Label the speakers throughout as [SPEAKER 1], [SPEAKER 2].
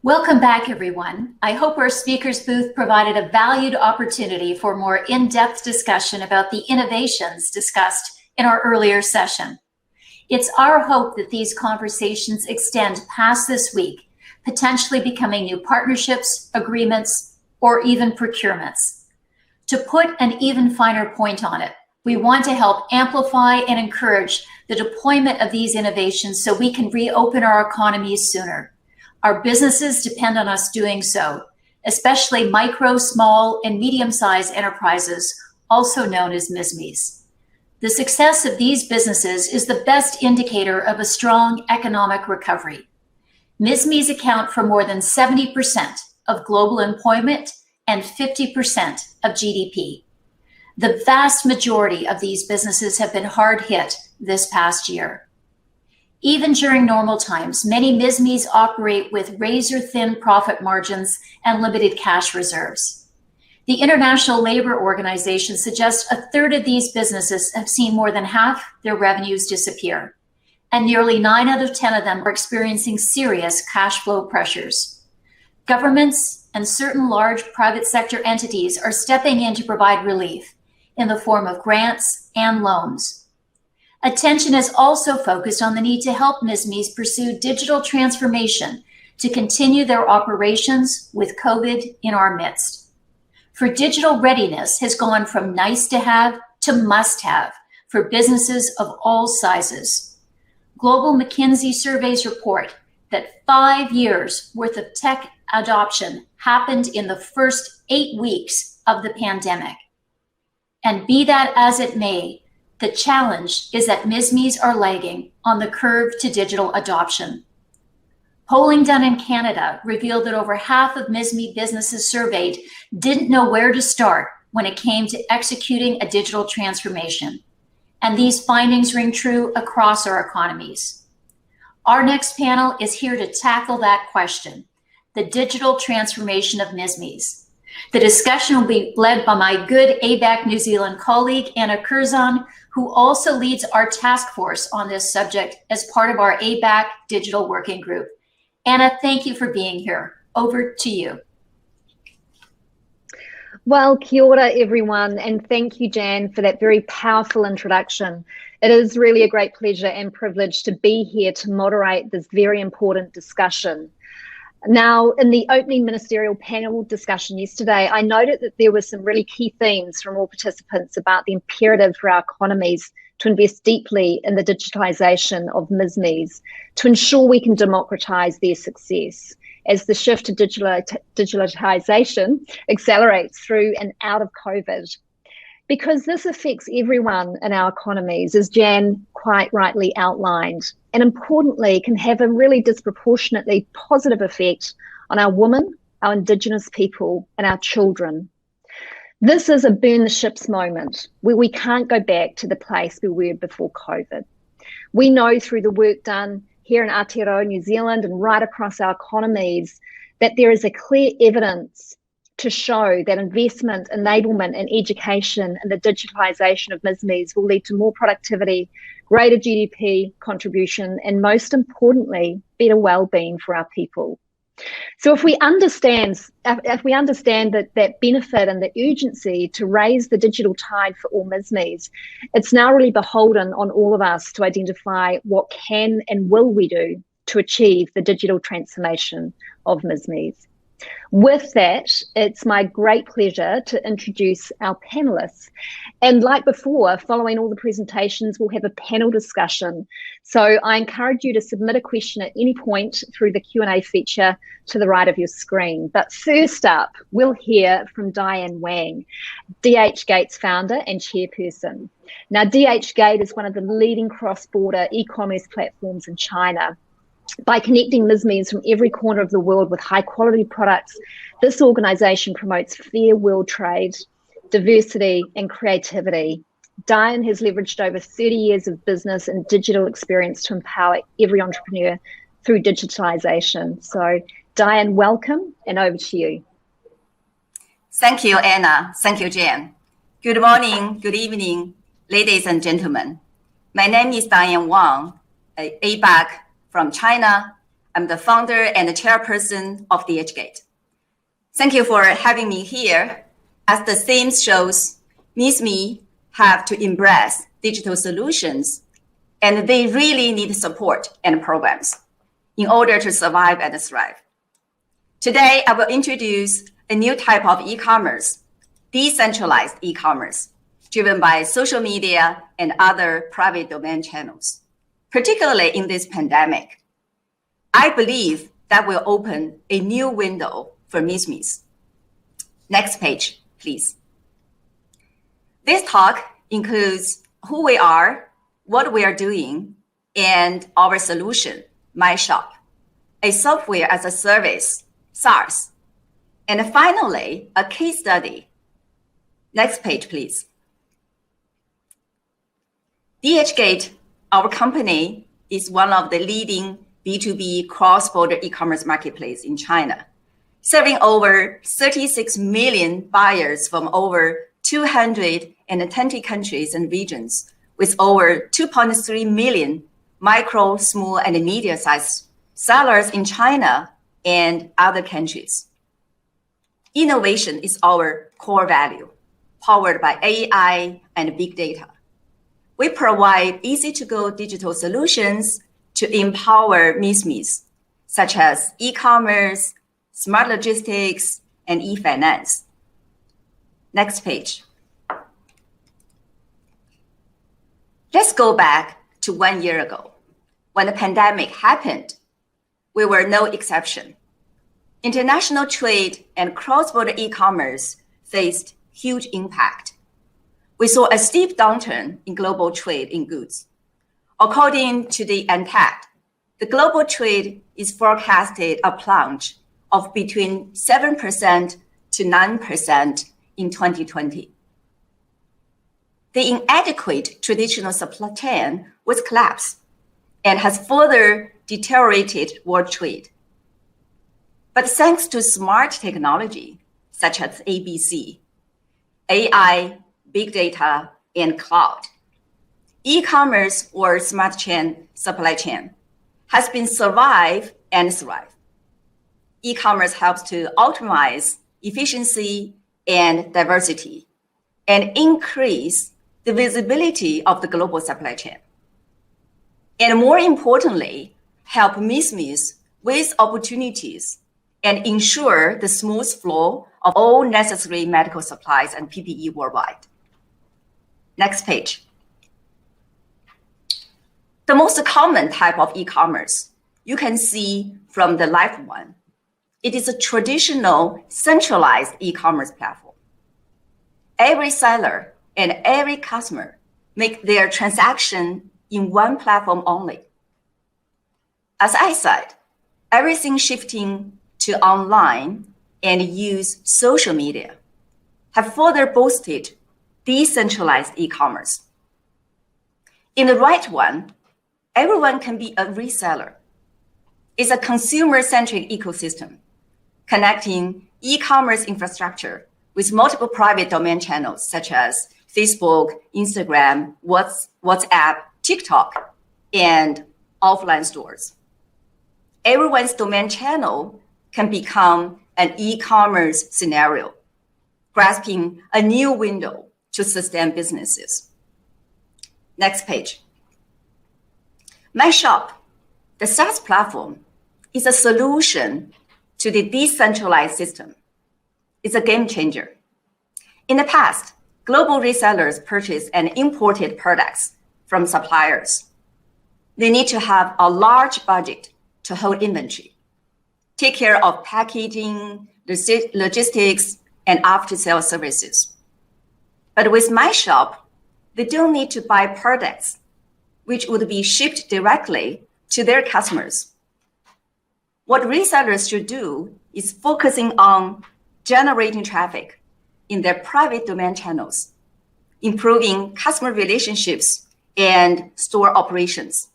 [SPEAKER 1] Welcome back, everyone. I hope our speakers booth provided a valued opportunity for more in-depth discussion about the innovations discussed in our earlier session. It's our hope that these conversations extend past this week, potentially becoming new partnerships, agreements, or even procurements. To put an even finer point on it, we want to help amplify and encourage the deployment of these innovations so we can reopen our economies sooner. Our businesses depend on us doing so, especially micro, small, and medium-sized enterprises, also known as MSMEs. The success of these businesses is the best indicator of a strong economic recovery. MSMEs account for more than 70% of global employment and 50% of GDP. The vast majority of these businesses have been hard hit this past year. Even during normal times, many MSMEs operate with razor-thin profit margins and limited cash reserves. The International Labor Organization suggests a third of these businesses have seen more than half their revenues disappear, and nearly 9 out of 10 of them are experiencing serious cash flow pressures. Governments and certain large private sector entities are stepping in to provide relief in the form of grants and loans. Attention is also focused on the need to help MSMEs pursue digital transformation to continue their operations with COVID in our midst. For digital readiness has gone from nice to have to must have for businesses of all sizes. Global McKinsey surveys report that 5 years worth of tech adoption happened in the first 8 weeks of the pandemic. And be that as it may, the challenge is that MSMEs are lagging on the curve to digital adoption. Polling done in Canada revealed that over half of MSME businesses surveyed didn't know where to start when it came to executing a digital transformation. And these findings ring true across our economies. Our next panel is here to tackle that question, the digital transformation of MSMEs. The discussion will be led by my good ABAC New Zealand colleague, Anna Curzon, who also leads our task force on this subject as part of our ABAC Digital Working Group. Anna, thank you for being here. Over to you.
[SPEAKER 2] Well, kia ora, everyone, and thank you, Jan, for that very powerful introduction. It is really a great pleasure and privilege to be here to moderate this very important discussion. Now, in the opening ministerial panel discussion yesterday, I noted that there were some really key themes from all participants about the imperative for our economies to invest deeply in the digitalisation of MSMEs to ensure we can democratise their success as the shift to digitalisation accelerates through and out of COVID. Because this affects everyone in our economies, as Jan quite rightly outlined, and importantly can have a really disproportionately positive effect on our women, our Indigenous people, and our children. This is a burn the ships moment where we can't go back to the place we were before COVID. We know through the work done here in Aotearoa, New Zealand, and right across our economies that there is a clear evidence to show that investment, enablement, and education and the digitalisation of MSMEs will lead to more productivity, greater GDP contribution, and most importantly, better well-being for our people. So if we understand that benefit and the urgency to raise the digital tide for all MSMEs, it's now really beholden on all of us to identify what can and will we do to achieve the digital transformation of MSMEs. With that, it's my great pleasure to introduce our panelists. And like before, following all the presentations, we'll have a panel discussion. So I encourage you to submit a question at any point through the Q&A feature to the right of your screen. But first up, we'll hear from Diane Wang, DH Gate's founder and chairperson. Now, DH Gate is one of the leading cross-border e-commerce platforms in China. By connecting MSMEs from every corner of the world with high quality products, this organisation promotes fair world trade, diversity and creativity. Diane has leveraged over 30 years of business and digital experience to empower every entrepreneur through digitalisation. So Diane, welcome, and over to you.
[SPEAKER 3] Thank you, Anna. Thank you, Jan. Good morning, good evening, ladies and gentlemen. My name is Diane Wang, ABAC from China. I'm the founder and the chairperson of DHgate. Thank you for having me here. As the theme shows, MSMEs have to embrace digital solutions, and they really need support and programs in order to survive and thrive. Today, I will introduce a new type of e-commerce, decentralized e-commerce, driven by social media and other private domain channels, particularly in this pandemic. I believe that will open a new window for MSMEs. Next page, please. This talk includes who we are, what we are doing, and our solution, MyShop, a software as a service, SaaS, and finally, a case study. Next page, please. DHgate, our company, is one of the leading B2B cross-border e-commerce marketplace in China, serving over 36 million buyers from over 220 countries and regions, with over 2.3 million micro, small, and medium-sized sellers in China and other countries. Innovation is our core value, powered by AI and big data. We provide easy-to-go digital solutions to empower MSMEs, such as e-commerce, smart logistics, and e-finance. Next page. Let's go back to 1 year ago. When the pandemic happened, we were no exception. International trade and cross-border e-commerce faced huge impact. We saw a steep downturn in global trade in goods. According to the Untitled, the global trade is forecasted a plunge of between 7% to 9% in 2020. The inadequate traditional supply chain was collapsed and has further deteriorated world trade. But thanks to smart technology, such as ABC, AI, big data, and cloud, e-commerce or smart chain supply chain has been survive and thrive. E-commerce helps to optimize efficiency and diversity and increase the visibility of the global supply chain. And more importantly, help MSMEs with opportunities and ensure the smooth flow of all necessary medical supplies and PPE worldwide. Next page. The most common type of e-commerce you can see from the left one. It is a traditional centralized e-commerce platform. Every seller and every customer make their transaction in one platform only. As I said, everything shifting to online and use social media have further boosted decentralized e-commerce. In the right one, everyone can be a reseller. It's a consumer-centric ecosystem connecting e-commerce infrastructure with multiple private domain channels such as Facebook, Instagram, WhatsApp, TikTok, and offline stores. Everyone's domain channel can become an e-commerce scenario, grasping a new window to sustain businesses. Next page. MyShop, the SaaS platform, is a solution to the decentralized system. It's a game changer. In the past, global resellers purchased and imported products from suppliers. They need to have a large budget to hold inventory, take care of packaging, logistics, and after-sale services. But with MyShop, they don't need to buy products, which would be shipped directly to their customers. What resellers should do is focusing on generating traffic in their private domain channels, improving customer relationships and store operations.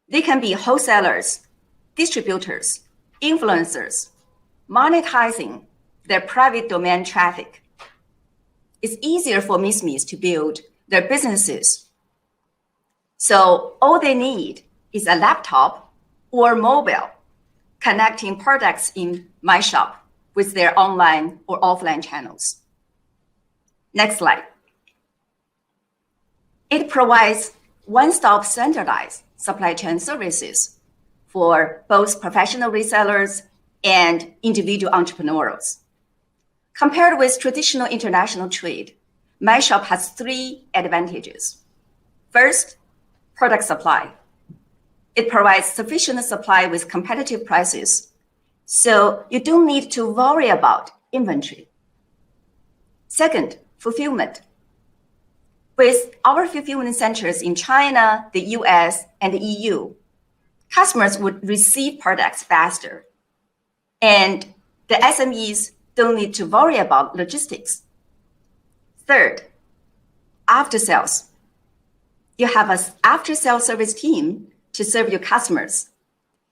[SPEAKER 3] They can be wholesalers, distributors, influencers, monetizing their private domain traffic. It's easier for MSMEs to build their businesses. So all they need is a laptop or mobile, connecting products in My Shop with their online or offline channels. Next slide. It provides one-stop centralized supply chain services for both professional resellers and individual entrepreneurs. Compared with traditional international trade, My Shop has 3 advantages. First, product supply. It provides sufficient supply with competitive prices, so you don't need to worry about inventory. Second, fulfillment. With our fulfillment centers in China, the US, and the EU, customers would receive products faster, and the SMEs don't need to worry about logistics. Third, after sales. You have an after-sales service team to serve your customers,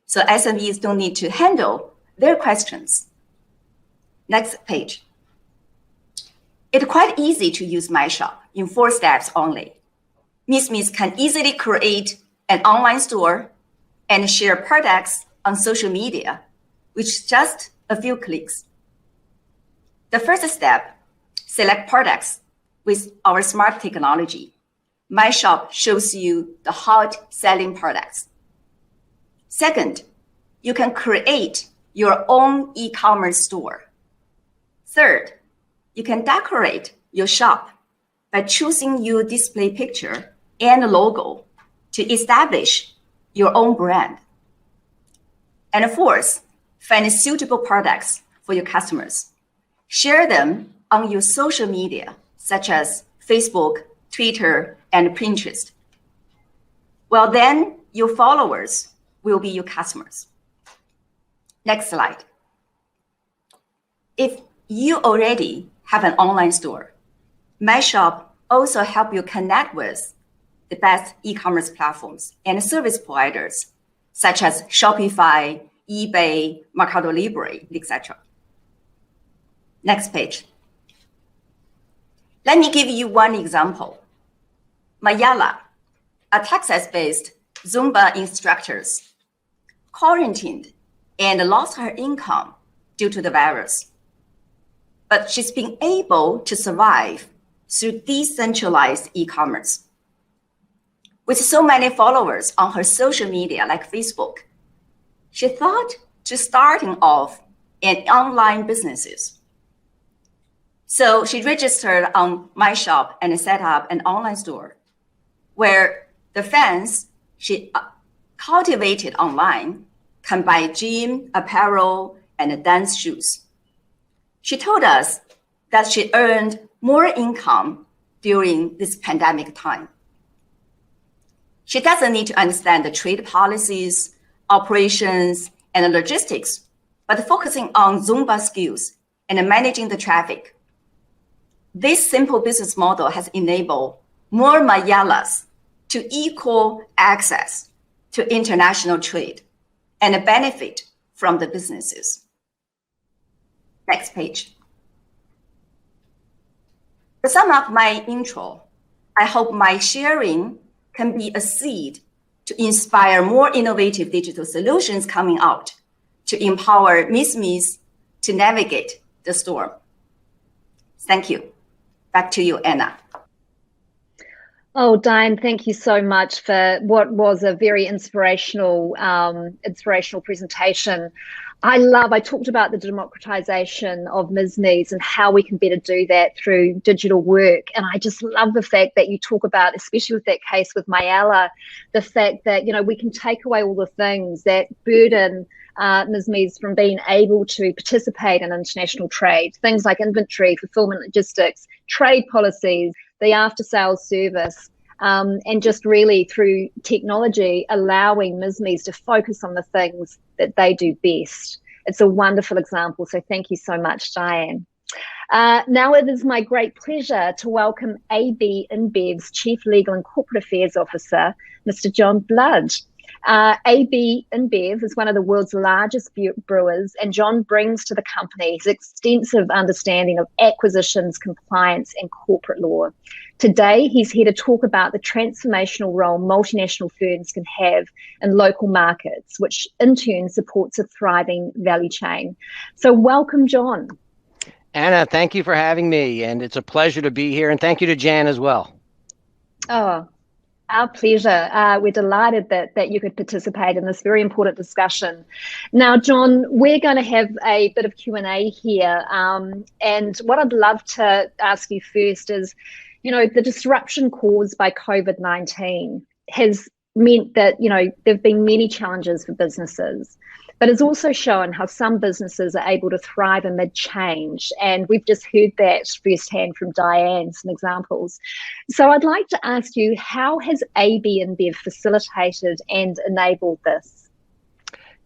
[SPEAKER 3] so SMEs don't need to handle their questions. Next page. It's quite easy to use My Shop in 4 steps only. MSMEs can easily create an online store and share products on social media, which is just a few clicks. The first step, select products with our smart technology. My Shop shows you the hot selling products. Second, you can create your own e-commerce store. Third, you can decorate your shop by choosing your display picture and logo to establish your own brand. And fourth, find suitable products for your customers. Share them on your social media, such as Facebook, Twitter, and Pinterest. Well, then your followers will be your customers. Next slide. If you already have an online store, My Shop also help you connect with the best e-commerce platforms and service providers, such as Shopify, eBay, Mercado Libre, etc. Next page. Let me give you one example. Mayala, a Texas-based Zumba instructor, quarantined and lost her income due to the virus. But she's been able to survive through decentralized e-commerce. With so many followers on her social media like Facebook, she thought to starting off an online businesses. So she registered on My Shop and set up an online store where the fans she cultivated online can buy gym, apparel, and dance shoes. She told us that she earned more income during this pandemic time. She doesn't need to understand the trade policies, operations, and logistics, but focusing on Zumba skills and managing the traffic. This simple business model has enabled more Mayalas to equal access to international trade and benefit from the businesses. Next page. To sum up my intro, I hope my sharing can be a seed to inspire more innovative digital solutions coming out to empower MSMEs to navigate the storm. Thank you. Back to you, Anna.
[SPEAKER 2] Oh, Diane, thank you so much for what was a very inspirational presentation. I talked about the democratization of MSMEs and how we can better do that through digital work. And I just love the fact that you talk about, especially with that case with Mayala, the fact that, you know, we can take away all the things that burden MSMEs from being able to participate in international trade, things like inventory, fulfillment, logistics, trade policies, the after-sales service, and just really through technology, allowing MSMEs to focus on the things that they do best. It's a wonderful example. So thank you so much, Diane. Now it is my great pleasure to welcome AB InBev's Chief Legal and Corporate Affairs Officer, Mr. John Blood. AB InBev is one of the world's largest brewers, and John brings to the company his extensive understanding of acquisitions, compliance, and corporate law. Today, he's here to talk about the transformational role multinational firms can have in local markets, which in turn supports a thriving value chain. So welcome, John.
[SPEAKER 4] Anna, thank you for having me, and it's a pleasure to be here, and thank you to Jan as well.
[SPEAKER 2] Oh, our pleasure. We're delighted that you could participate in this very important discussion. Now, John, we're going to have a bit of Q&A here, and what I'd love to ask you first is, the disruption caused by COVID-19 has meant that, there have been many challenges for businesses, but it's also shown how some businesses are able to thrive amid change. And we've just heard that firsthand from Diane, some examples. So I'd like to ask you, how has AB InBev facilitated and enabled this?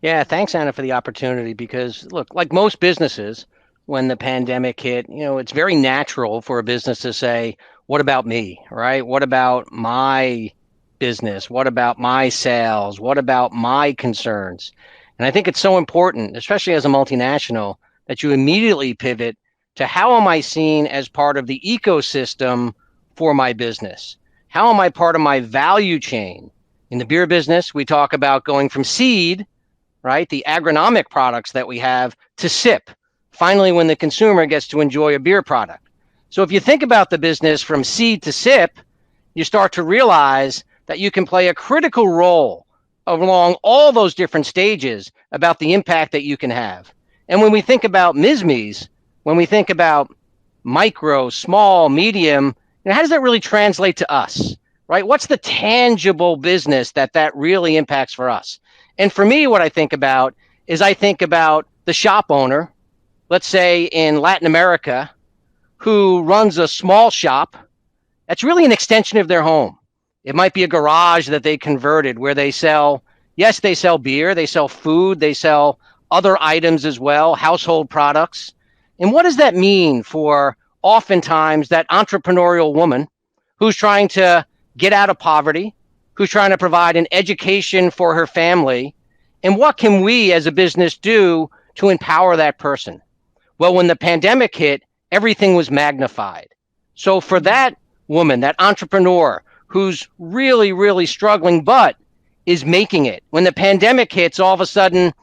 [SPEAKER 4] Yeah, thanks, Anna, for the opportunity, because look, like most businesses, when the pandemic hit, it's very natural for a business to say, what about me, right? What about my business? What about my sales? What about my concerns? And I think it's so important, especially as a multinational, that you immediately pivot to how am I seen as part of the ecosystem for my business? How am I part of my value chain? In the beer business, we talk about going from seed, right, the agronomic products that we have, to sip, finally when the consumer gets to enjoy a beer product. So if you think about the business from seed to sip, you start to realize that you can play a critical role along all those different stages about the impact that you can have. And when we think about MSMEs, when we think about micro, small, medium, how does that really translate to us, right? What's the tangible business that really impacts for us? And for me, what I think about is I think about the shop owner, let's say in Latin America, who runs a small shop that's really an extension of their home. It might be a garage that they converted where they sell beer, they sell food, they sell other items as well, household products. And what does that mean for oftentimes that entrepreneurial woman who's trying to get out of poverty, who's trying to provide an education for her family? And what can we as a business do to empower that person? Well, when the pandemic hit, everything was magnified. So for that woman, that entrepreneur who's really, really struggling, but is making it, when the pandemic hits, all of a sudden,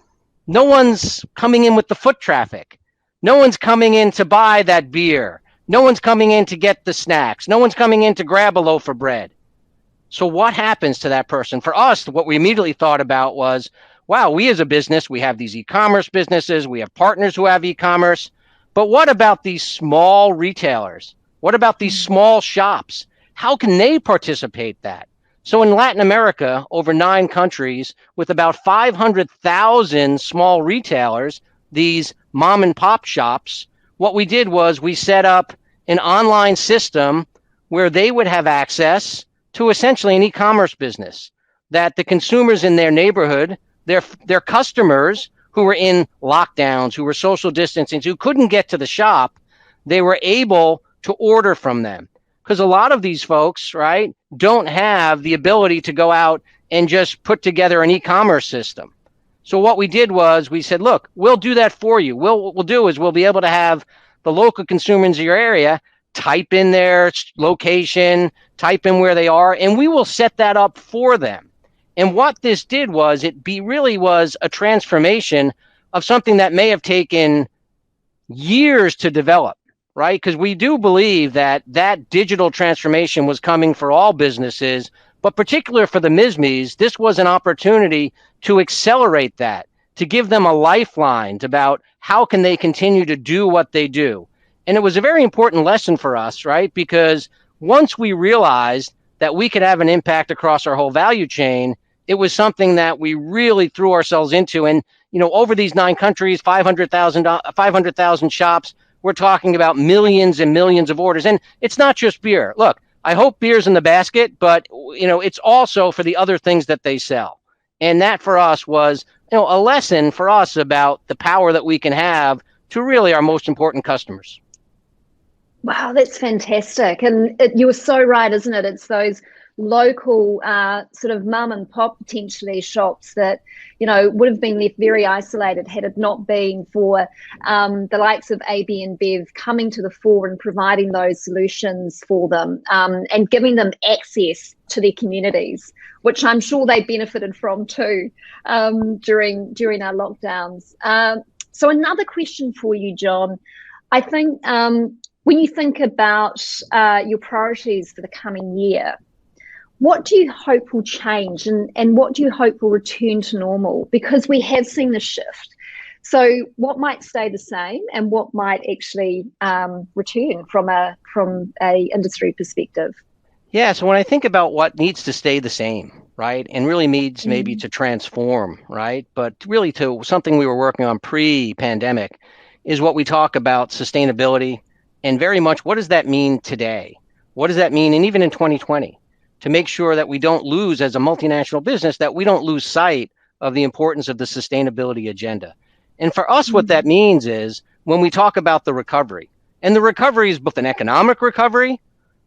[SPEAKER 4] no one's coming in with the foot traffic. No one's coming in to buy that beer. No one's coming in to get the snacks. No one's coming in to grab a loaf of bread. So what happens to that person? For us, what we immediately thought about was, wow, we as a business, we have these e-commerce businesses, we have partners who have e-commerce, but what about these small retailers? What about these small shops? How can they participate that? So in Latin America, over 9 countries, with about 500,000 small retailers, these mom and pop shops, what we did was we set up an online system where they would have access to essentially an e-commerce business, that the consumers in their neighborhood, their customers who were in lockdowns, who were social distancing, who couldn't get to the shop, they were able to order from them. Because a lot of these folks, right, don't have the ability to go out and just put together an e-commerce system. So what we did was we said, look, we'll do that for you. What we'll do is we'll be able to have the local consumers in your area type in their location, type in where they are, and we will set that up for them. And what this did was really was a transformation of something that may have taken years to develop, right? Because we do believe that digital transformation was coming for all businesses, but particularly for the MSMEs, this was an opportunity to accelerate that, to give them a lifeline about how can they continue to do what they do. And it was a very important lesson for us, right? Because once we realized that we could have an impact across our whole value chain, it was something that we really threw ourselves into. And, over these 9 countries, 500,000 shops, we're talking about millions and millions of orders. And it's not just beer. Look, I hope beer's in the basket, but, it's also for the other things that they sell. And that for us was, a lesson for us about the power that we can have to really our most important customers.
[SPEAKER 2] Wow, that's fantastic. And you were so right, isn't it? It's those local sort of mum and pop potentially shops that, you know, would have been left very isolated had it not been for the likes of AB and Bev coming to the fore and providing those solutions for them, and giving them access to their communities, which I'm sure they benefited from too during our lockdowns. So another question for you, John. I think when you think about your priorities for the coming year, what do you hope will change, and what do you hope will return to normal? Because we have seen the shift. So what might stay the same, and what might actually return from a industry perspective?
[SPEAKER 4] Yeah, so when I think about what needs to stay the same, right, and really needs maybe to transform, right, but really to something we were working on pre-pandemic, is what we talk about sustainability, and very much what does that mean today? What does that mean, and even in 2020, to make sure that we don't lose, as a multinational business, that we don't lose sight of the importance of the sustainability agenda. And for us, what that means is when we talk about the recovery, and the recovery is both an economic recovery,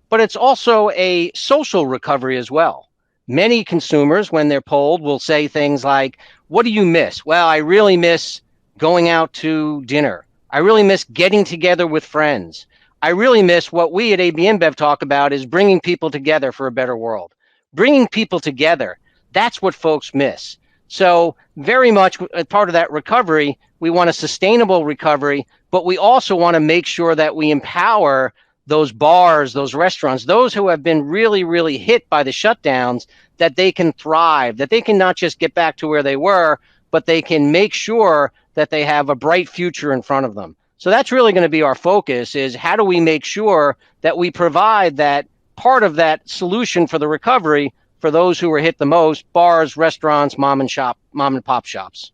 [SPEAKER 4] but it's also a social recovery as well. Many consumers, when they're polled, will say things like, what do you miss? Well, I really miss going out to dinner. I really miss getting together with friends. I really miss what we at AB InBev talk about is bringing people together for a better world. Bringing people together, that's what folks miss. So very much part of that recovery, we want a sustainable recovery, but we also want to make sure that we empower those bars, those restaurants, those who have been really, really hit by the shutdowns, that they can thrive, that they can not just get back to where they were, but they can make sure that they have a bright future in front of them. So that's really going to be our focus, is how do we make sure that we provide that part of that solution for the recovery for those who are hit the most, bars, restaurants, mom and pop shops.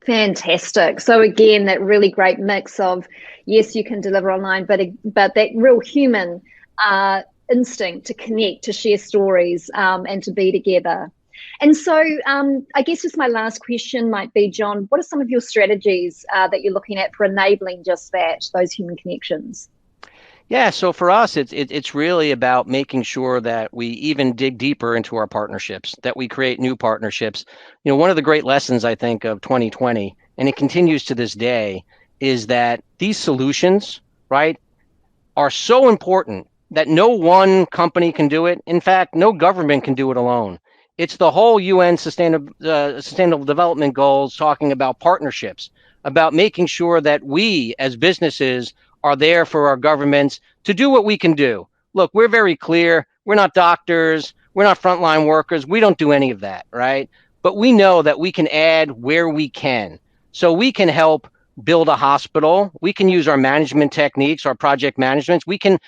[SPEAKER 2] Fantastic. So again, that really great mix of, yes, you can deliver online, but that real human instinct to connect, to share stories, and to be together. And so I guess just my last question might be, John, what are some of your strategies that you're looking at for enabling just that, those human connections?
[SPEAKER 4] Yeah, so for us, it's really about making sure that we even dig deeper into our partnerships, that we create new partnerships. You know, one of the great lessons, I think, of 2020, and it continues to this day, is that these solutions, right, are so important that no one company can do it. In fact, no government can do it alone. It's the whole UN Sustainable Development Goals talking about partnerships, about making sure that we as businesses are there for our governments to do what we can do. Look, we're very clear. We're not doctors. We're not frontline workers. We don't do any of that, right? But we know that we can add where we can. So we can help build a hospital. We can use our management techniques, our project managements. We can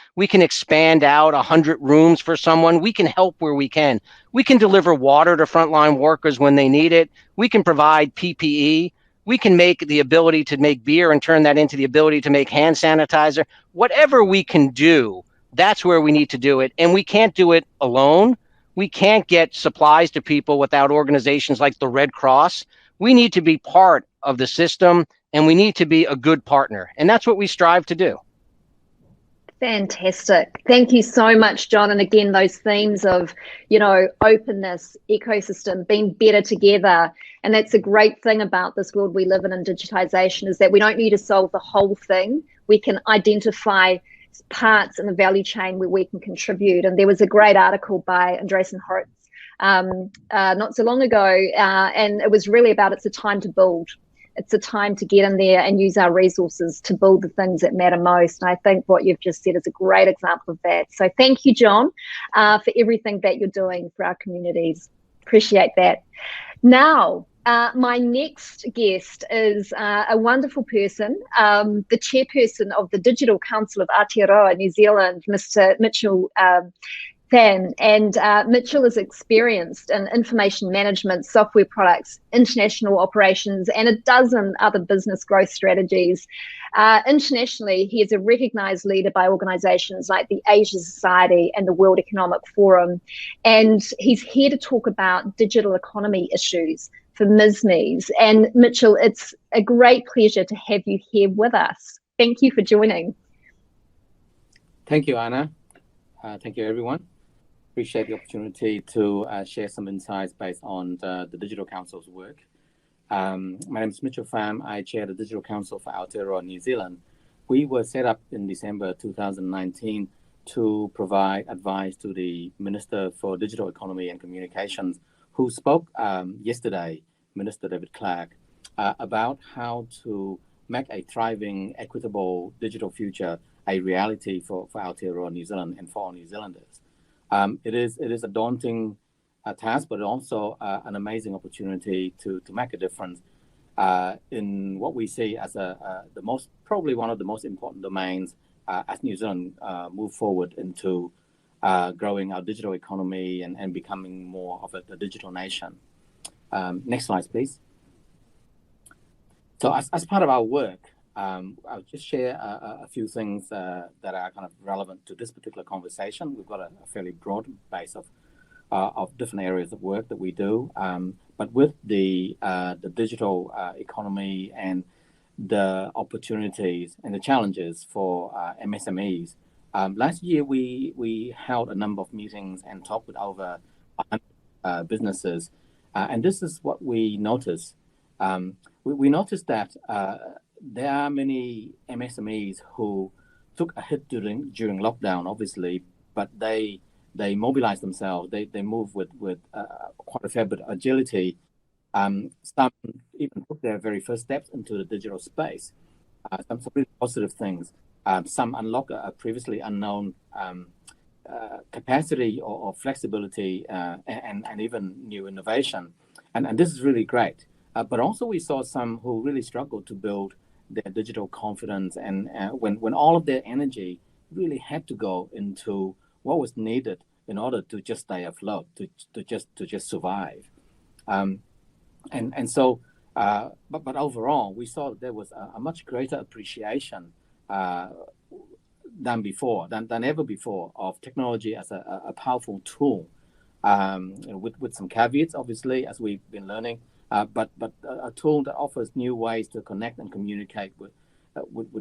[SPEAKER 4] expand out 100 rooms for someone. We can help where we can. We can deliver water to frontline workers when they need it. We can provide PPE. We can make the ability to make beer and turn that into the ability to make hand sanitizer. Whatever we can do, that's where we need to do it. And we can't do it alone. We can't get supplies to people without organizations like the Red Cross. We need to be part of the system, and we need to be a good partner. And that's what we strive to do.
[SPEAKER 2] Fantastic. Thank you so much, John. And again, those themes of, you know, openness, ecosystem, being better together. And that's a great thing about this world we live in digitization, is that we don't need to solve the whole thing. We can identify parts in the value chain where we can contribute. And there was a great article by Andreessen Horowitz not so long ago, and it was really about, it's a time to build. It's a time to get in there and use our resources to build the things that matter most. And I think what you've just said is a great example of that. So thank you, John, for everything that you're doing for our communities. Appreciate that. Now, my next guest is a wonderful person, the chairperson of the Digital Council of Aotearoa, New Zealand, Mr. Mitchell Fan. And Mitchell is experienced in information management, software products, international operations, and a dozen other business growth strategies. Internationally, he is a recognized leader by organizations like the Asia Society and the World Economic Forum. And he's here to talk about digital economy issues for MSMEs. And Mitchell, it's a great pleasure to have you here with us. Thank you for joining.
[SPEAKER 5] Thank you, Anna. Thank you, everyone. appreciate the opportunity to share some insights based on the Digital Council's work. My name is Mitchell Pham. I chair the Digital Council for Aotearoa New Zealand. We were set up in December 2019 to provide advice to the Minister for Digital Economy and Communications, who spoke yesterday, Minister David Clark, about how to make a thriving, equitable digital future a reality for Aotearoa New Zealand and for all New Zealanders. It is a daunting task, but also an amazing opportunity to make a difference in what we see as probably one of the most important domains as New Zealand move forward into growing our digital economy and becoming more of a digital nation. Next slide, please. So as part of our work, I'll just share a few things that are kind of relevant to this particular conversation. We've got a fairly broad base of different areas of work that we do, but with the digital economy and the opportunities and the challenges for MSMEs. Last year, we held a number of meetings and talked with over 100 businesses, and this is what we noticed. We noticed that there are many MSMEs who took a hit during lockdown, obviously, but they mobilized themselves. They move with quite a fair bit of agility. Some even took their very first steps into the digital space. Some really positive things. Some unlock a previously unknown capacity or flexibility and even new innovation. And this is really great. But also we saw some who really struggled to build their digital confidence, and when all of their energy really had to go into what was needed in order to just stay afloat, to just survive. So overall, we saw that there was a much greater appreciation than ever before of technology as a powerful tool, with some caveats, obviously, as we've been learning. But a tool that offers new ways to connect and communicate with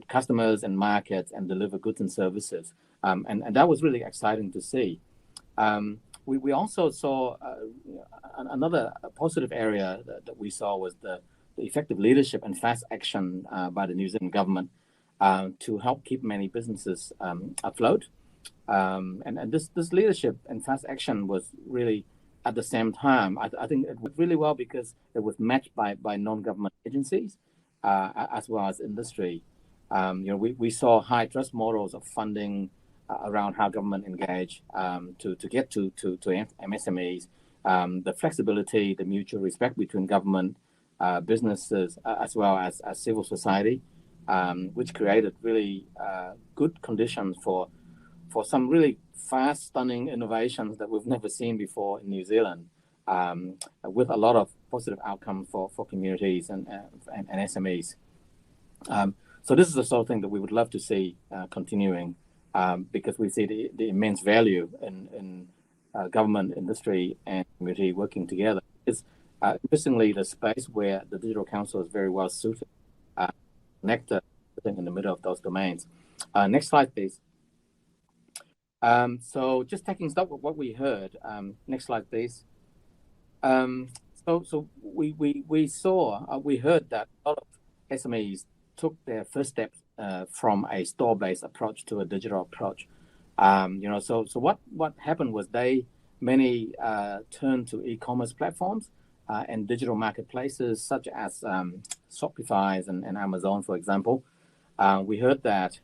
[SPEAKER 5] customers and markets and deliver goods and services. And that was really exciting to see. We also saw another positive area that we saw was the effective leadership and fast action by the New Zealand government to help keep many businesses afloat. And this leadership and fast action was really, at the same time, I think it worked really well because it was matched by non-government agencies as well as industry. We saw high trust models of funding around how government engage to get to MSMEs, the flexibility, the mutual respect between government, businesses, as well as civil society, which created really good conditions for some really fast, stunning innovations that we've never seen before in New Zealand, with a lot of positive outcomes for communities and SMEs. So this is the sort of thing that we would love to see continuing, because we see the immense value in government, industry, and community working together. It's interestingly the space where the Digital Council is very well suited, connected in the middle of those domains. Next slide, please. So just taking stock of what we heard. Next slide, please. So we heard that a lot of SMEs took their first steps from a store-based approach to a digital approach. So what happened was many turned to e-commerce platforms and digital marketplaces such as Shopify and Amazon, for example. We heard that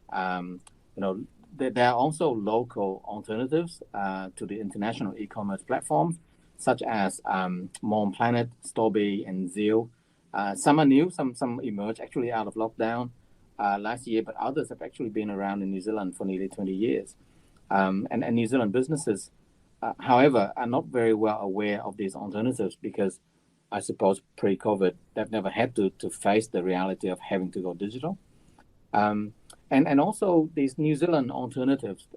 [SPEAKER 5] there are also local alternatives to the international e-commerce platforms, such as Mom Planet, Storebee, and Zeal. Some are new, some emerged actually out of lockdown last year, but others have actually been around in New Zealand for nearly 20 years. And New Zealand businesses, however, are not very well aware of these alternatives because I suppose pre-COVID, they've never had to face the reality of having to go digital. And also these New Zealand alternatives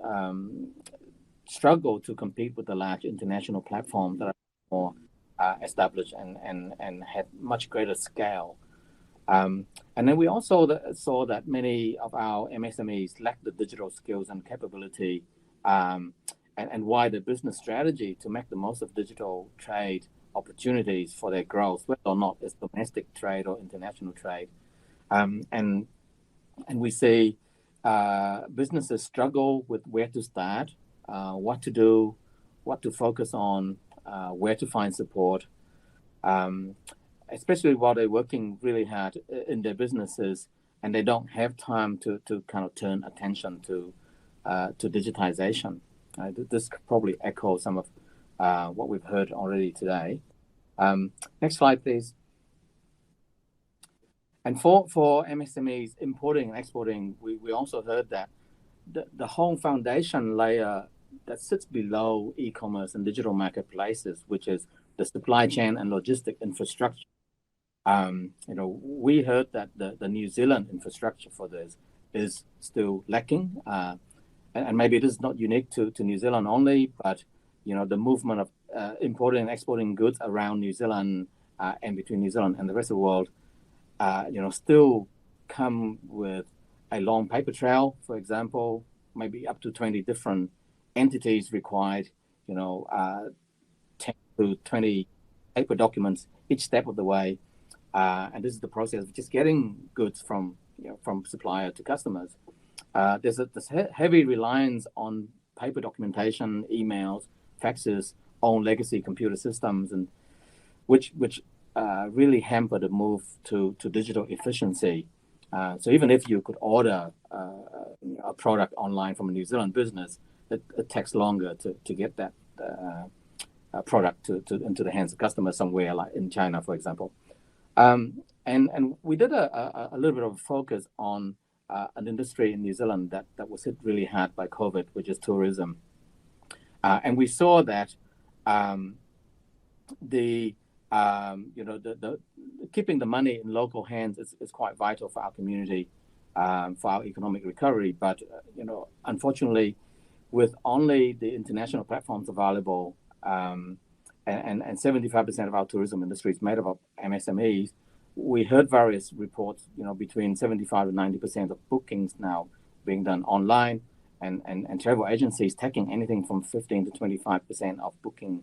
[SPEAKER 5] struggle to compete with the large international platforms that are more established and had much greater scale. And then we also saw that many of our MSMEs lack the digital skills and capability and wider business strategy to make the most of digital trade opportunities for their growth, whether or not it's domestic trade or international trade. And we see businesses struggle with where to start, what to do, what to focus on, where to find support, especially while they're working really hard in their businesses and they don't have time to kind of turn attention to digitization. This probably echoes some of what we've heard already today. Next slide, please. And for MSMEs importing and exporting, we also heard that the whole foundation layer that sits below e-commerce and digital marketplaces, which is the supply chain and logistic infrastructure. We heard that the New Zealand infrastructure for this is still lacking, and maybe it is not unique to New Zealand only, but the movement of importing and exporting goods around New Zealand and between New Zealand and the rest of the world, still come with a long paper trail. For example, maybe up to 20 different entities required, 10 to 20 paper documents each step of the way. And this is the process of just getting goods from supplier to customers. There's this heavy reliance on paper documentation, emails, faxes, on legacy computer systems, and which really hamper the move to digital efficiency. So even if you could order a product online from a New Zealand business, it takes longer to get that product into the hands of customers somewhere like in China, for example. And we did a little bit of a focus on an industry in New Zealand that was hit really hard by COVID, which is tourism. And we saw that the keeping the money in local hands is quite vital for our community, for our economic recovery. But unfortunately, with only the international platforms available, and 75% of our tourism industry is made up of MSMEs, we heard various reports, between 75 and 90% of bookings now being done online, and travel agencies taking anything from 15 to 25% of booking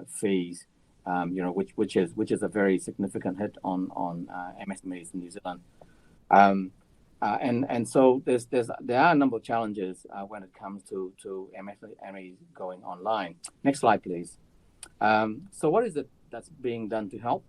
[SPEAKER 5] fees, which is a very significant hit on MSMEs in New Zealand. And so there are a number of challenges when it comes to MSMEs going online. Next slide, please. So what is it that's being done to help?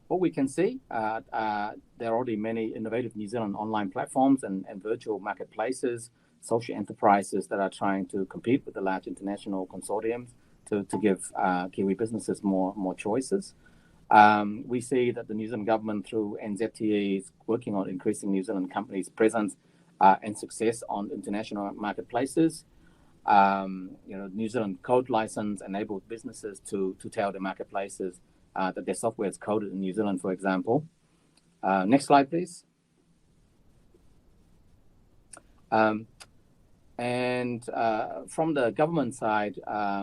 [SPEAKER 5] What we can see, there are already many innovative New Zealand online platforms and virtual marketplaces, social enterprises that are trying to compete with the large international consortiums to give Kiwi businesses more choices. We see that the New Zealand government through NZTE is working on increasing New Zealand companies' presence and success on international marketplaces. New Zealand code license enables businesses to tell the marketplaces that their software is coded in New Zealand, for example. Next slide, please. And from the government side,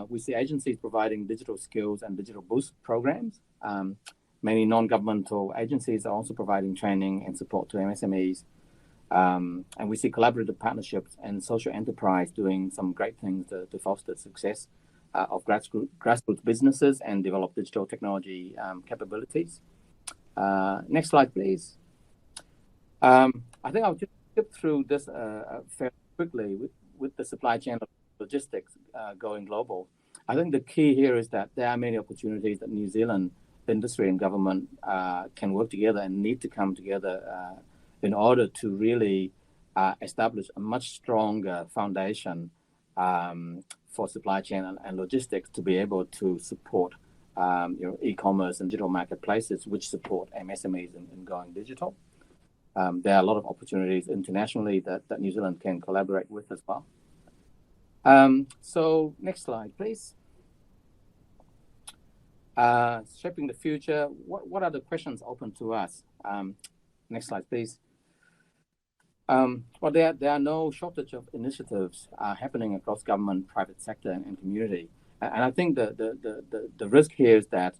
[SPEAKER 5] we see agencies providing digital skills and digital boost programs. Many non-governmental agencies are also providing training and support to MSMEs. And we see collaborative partnerships and social enterprise doing some great things to foster success of grassroots businesses and develop digital technology capabilities. Next slide, please. I think I'll just skip through this fairly quickly with the supply chain logistics going global. I think the key here is that there are many opportunities that New Zealand industry and government can work together and need to come together in order to really establish a much stronger foundation for supply chain and logistics to be able to support e-commerce and digital marketplaces, which support MSMEs in going digital. There are a lot of opportunities internationally that New Zealand can collaborate with as well. So next slide, please. Shaping the future, what are the questions open to us? Next slide, please. Well, there are no shortage of initiatives happening across government, private sector, and community. And I think the risk here is that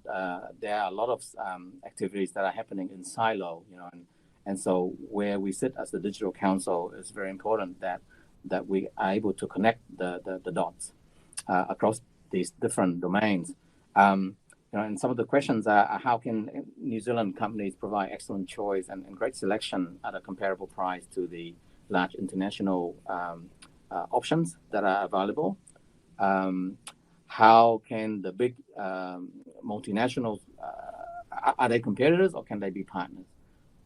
[SPEAKER 5] there are a lot of activities that are happening in silo, and so where we sit as the Digital Council is very important that that we are able to connect the dots across these different domains. And some of the questions are, how can New Zealand companies provide excellent choice and great selection at a comparable price to the large international options that are available? How can the big multinationals, are they competitors or can they be partners?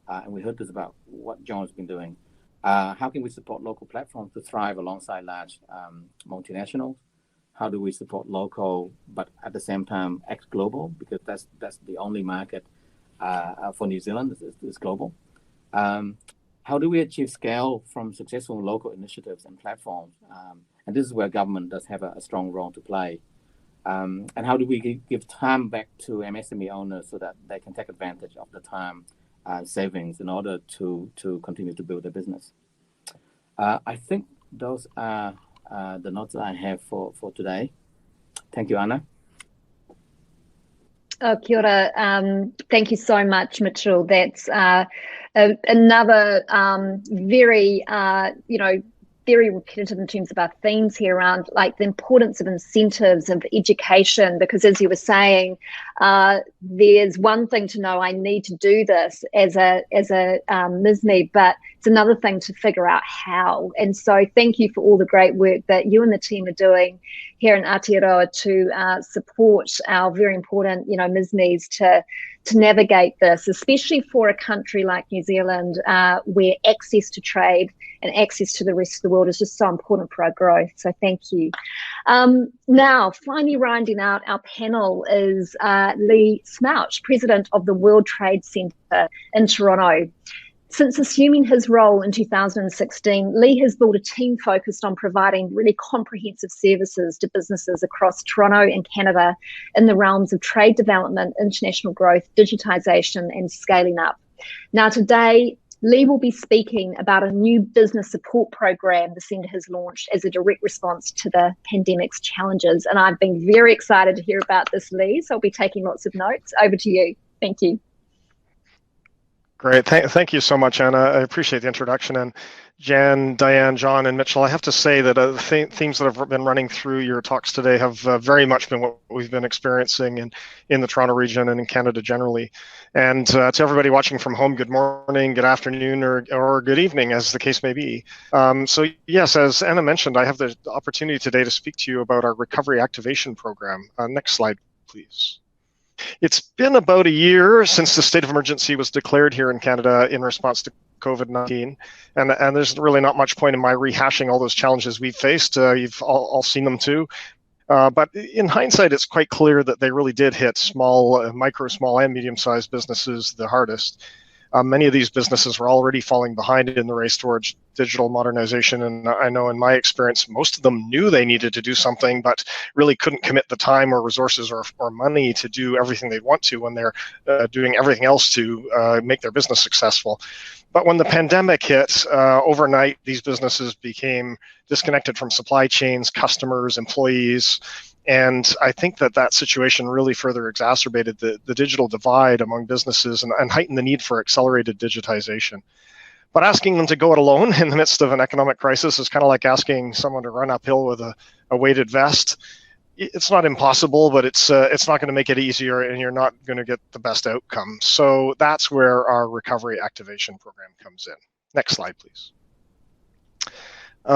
[SPEAKER 5] And we heard this about what John's been doing. How can we support local platforms to thrive alongside large multinationals? How do we support local, but at the same time act global? Because that's the only market for New Zealand is global. How do we achieve scale from successful local initiatives and platforms? And this is where government does have a strong role to play. And how do we give time back to MSME owners so that they can take advantage of the time savings in order to continue to build their business? I think those are the notes that I have for today. Thank you, Anna.
[SPEAKER 2] Oh, kia ora. Thank you so much, Mitchell. That's another very, very repetitive in terms of our themes here around like the importance of incentives of education, because as you were saying, there's one thing to know I need to do this as a MSME, but it's another thing to figure out how. And so thank you for all the great work that you and the team are doing here in Aotearoa to support our very important, MSMEs to navigate this, especially for a country like New Zealand, where access to trade and access to the rest of the world is just so important for our growth. So thank you. Now, finally rounding out our panel is Lee Smouch, President of the World Trade Centre in Toronto. Since assuming his role in 2016, Lee has built a team focused on providing really comprehensive services to businesses across Toronto and Canada in the realms of trade development, international growth, digitisation, and scaling up. Now, today, Lee will be speaking about a new business support program the Centre has launched as a direct response to the pandemic's challenges. And I've been very excited to hear about this, Lee, so I'll be taking lots of notes. Over to you. Thank you.
[SPEAKER 6] Great. Thank you so much, Anna. I appreciate the introduction. And Jan, Diane, John, and Mitchell, I have to say that the themes that have been running through your talks today have very much been what we've been experiencing in the Toronto region and in Canada generally. And to everybody watching from home, good morning, good afternoon, or good evening, as the case may be. So yes, as Anna mentioned, I have the opportunity today to speak to you about our Recovery Activation Program. Next slide, please. It's been about a year since the state of emergency was declared here in Canada in response to COVID-19, and there's really not much point in my rehashing all those challenges we've faced. You've all seen them too. But in hindsight, it's quite clear that they really did hit micro, small, and medium-sized businesses the hardest. Many of these businesses were already falling behind in the race towards digital modernization, and I know in my experience, most of them knew they needed to do something, but really couldn't commit the time or resources or money to do everything they'd want to when they're doing everything else to make their business successful. But when the pandemic hit, overnight, these businesses became disconnected from supply chains, customers, employees. And I think that situation really further exacerbated the digital divide among businesses and heightened the need for accelerated digitization. But asking them to go it alone in the midst of an economic crisis is kind of like asking someone to run uphill with a weighted vest. It's not impossible, but it's not going to make it easier, and you're not going to get the best outcome. So that's where our Recovery Activation Program comes in. Next slide, please.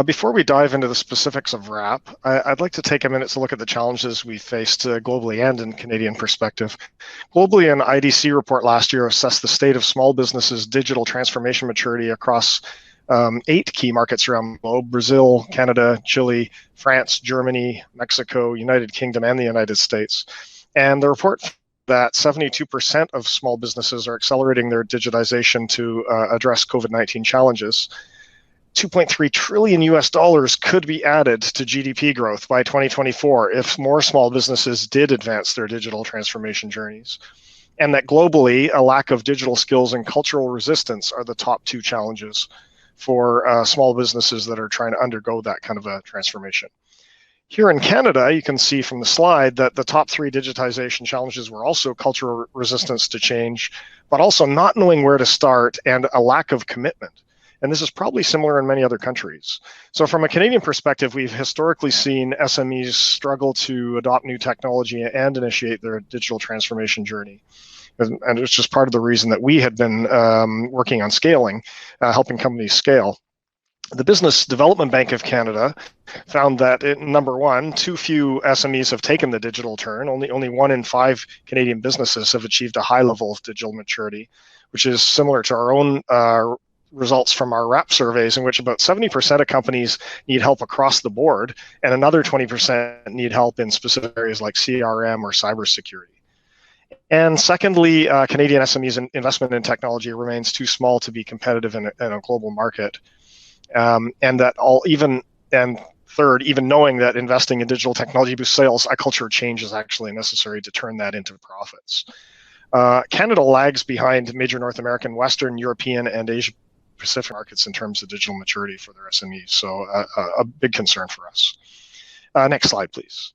[SPEAKER 6] Before we dive into the specifics of RAP, I'd like to take a minute to look at the challenges we faced globally and in Canadian perspective. Globally, an IDC report last year assessed the state of small businesses' digital transformation maturity across 8 key markets around the globe: Brazil, Canada, Chile, France, Germany, Mexico, United Kingdom, and the United States. And the report that 72% of small businesses are accelerating their digitization to address COVID-19 challenges. $2.3 trillion could be added to GDP growth by 2024 if more small businesses did advance their digital transformation journeys. And that globally, a lack of digital skills and cultural resistance are the top 2 challenges for small businesses that are trying to undergo that kind of a transformation. Here in Canada, you can see from the slide that the top 3 digitization challenges were also cultural resistance to change, but also not knowing where to start and a lack of commitment. And this is probably similar in many other countries. So from a Canadian perspective, we've historically seen SMEs struggle to adopt new technology and initiate their digital transformation journey. And it's just part of the reason that we had been working on scaling, helping companies scale. The Business Development Bank of Canada found that, number one, too few SMEs have taken the digital turn. Only 1 in 5 Canadian businesses have achieved a high level of digital maturity, which is similar to our own results from our RAP surveys, in which about 70% of companies need help across the board, and another 20% need help in specific areas like CRM or cybersecurity. And secondly, Canadian SMEs' investment in technology remains too small to be competitive in a global market. And third, even knowing that investing in digital technology boosts sales, a culture change is actually necessary to turn that into profits. Canada lags behind major North American, Western European, and Asia Pacific markets in terms of digital maturity for their SMEs. So a big concern for us. Next slide, please.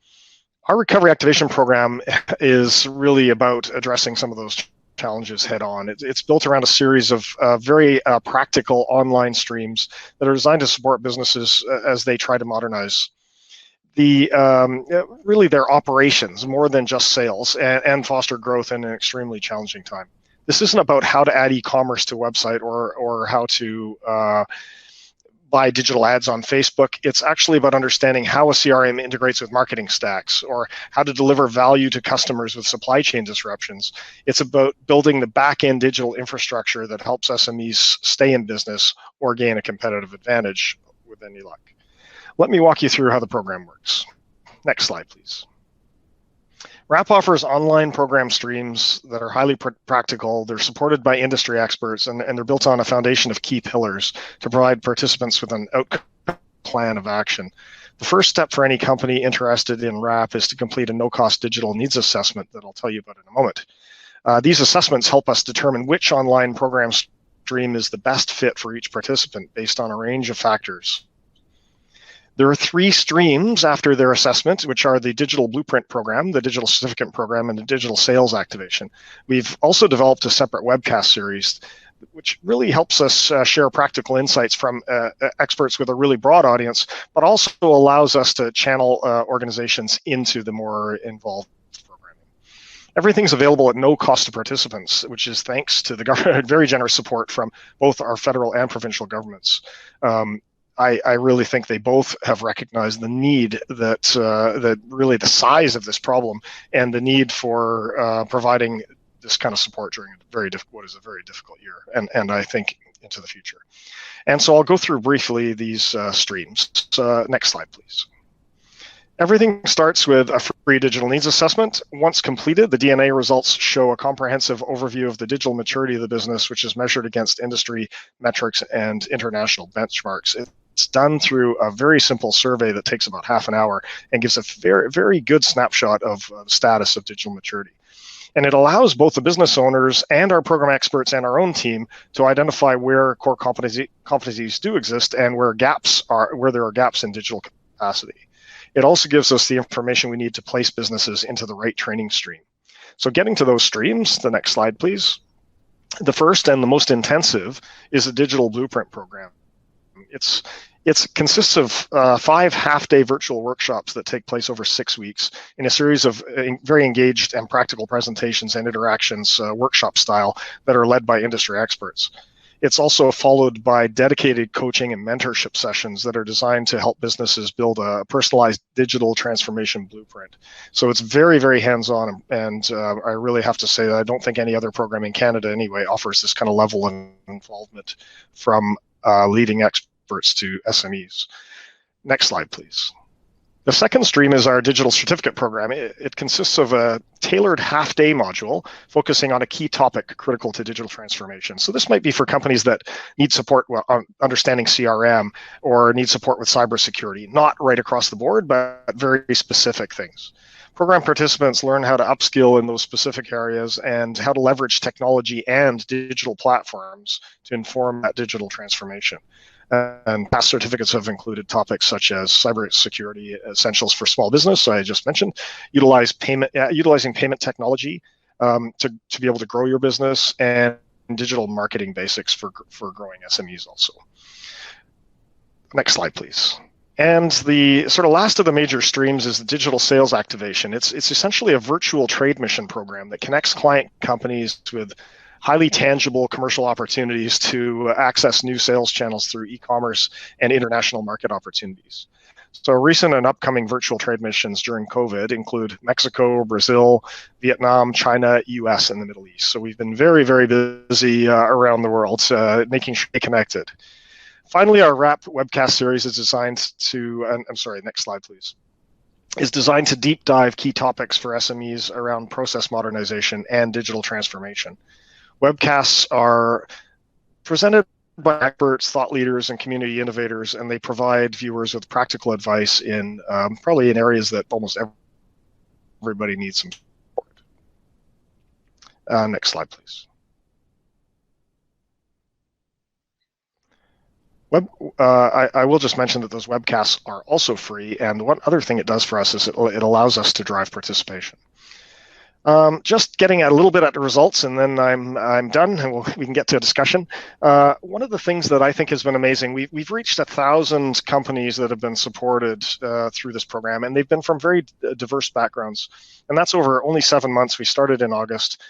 [SPEAKER 6] Our recovery activation program is really about addressing some of those challenges head on. It's built around a series of very practical online streams that are designed to support businesses as they try to modernize really their operations more than just sales, and foster growth in an extremely challenging time. This isn't about how to add e-commerce to a website or how to buy digital ads on Facebook. It's actually about understanding how a CRM integrates with marketing stacks, or how to deliver value to customers with supply chain disruptions. It's about building the back-end digital infrastructure that helps SMEs stay in business or gain a competitive advantage with any luck. Let me walk you through how the program works. Next slide, please. RAP offers online program streams that are highly practical. They're supported by industry experts, and they're built on a foundation of key pillars to provide participants with an outcome plan of action. The first step for any company interested in RAP is to complete a no-cost digital needs assessment that I'll tell you about in a moment. These assessments help us determine which online program stream is the best fit for each participant based on a range of factors. There are 3 streams after their assessment, which are the Digital Blueprint Program, the Digital Certificate Program, and the Digital Sales Activation. We've also developed a separate webcast series, which really helps us share practical insights from experts with a really broad audience, but also allows us to channel organizations into the more involved programming. Everything's available at no cost to participants, which is thanks to the government, very generous support from both our federal and provincial governments. I really think they both have recognized the need that really the size of this problem and the need for providing this kind of support during what is a very difficult year, and I think into the future. And so I'll go through briefly these streams. Next slide, please. Everything starts with a free digital needs assessment. Once completed, the DNA results show a comprehensive overview of the digital maturity of the business, which is measured against industry metrics and international benchmarks. It's done through a very simple survey that takes about half an hour and gives a very, very good snapshot of the status of digital maturity. And it allows both the business owners and our program experts and our own team to identify where core competencies do exist and where there are gaps in digital capacity. It also gives us the information we need to place businesses into the right training stream. So getting to those streams, the next slide, please. The first and the most intensive is the Digital Blueprint Program. It consists of 5 half-day virtual workshops that take place over 6 weeks in a series of very engaged and practical presentations and interactions, workshop style, that are led by industry experts. It's also followed by dedicated coaching and mentorship sessions that are designed to help businesses build a personalized digital transformation blueprint. So it's very, very hands-on, and I really have to say that I don't think any other program in Canada anyway offers this kind of level of involvement from leading experts to SMEs. Next slide, please. The second stream is our Digital Certificate Program. It consists of a tailored half-day module focusing on a key topic critical to digital transformation. So this might be for companies that need support on understanding CRM or need support with cybersecurity, not right across the board, but very specific things. Program participants learn how to upskill in those specific areas and how to leverage technology and digital platforms to inform that digital transformation. And past certificates have included topics such as cybersecurity essentials for small business, so I just mentioned, utilizing payment technology to be able to grow your business, and digital marketing basics for growing SMEs also. Next slide, please. And the sort of last of the major streams is the digital sales activation. It's essentially a virtual trade mission program that connects client companies with highly tangible commercial opportunities to access new sales channels through e-commerce and international market opportunities. So recent and upcoming virtual trade missions during COVID include Mexico, Brazil, Vietnam, China, US, and the Middle East. So we've been very, very busy around the world making sure we stay connected. Finally, our WRAP webcast series is designed to, I'm sorry, next slide, please, is designed to deep dive key topics for SMEs around process modernization and digital transformation. Webcasts are presented by experts, thought leaders, and community innovators, and they provide viewers with practical advice in probably in areas that almost everybody needs some support. Next slide, please. I will just mention that those webcasts are also free, and one other thing it does for us is it allows us to drive participation. Just getting a little bit at the results, and then I'm done, and we can get to a discussion. One of the things that I think has been amazing, we've reached 1,000 companies that have been supported through this program, and they've been from very diverse backgrounds, and that's over only 7 months. We started in August.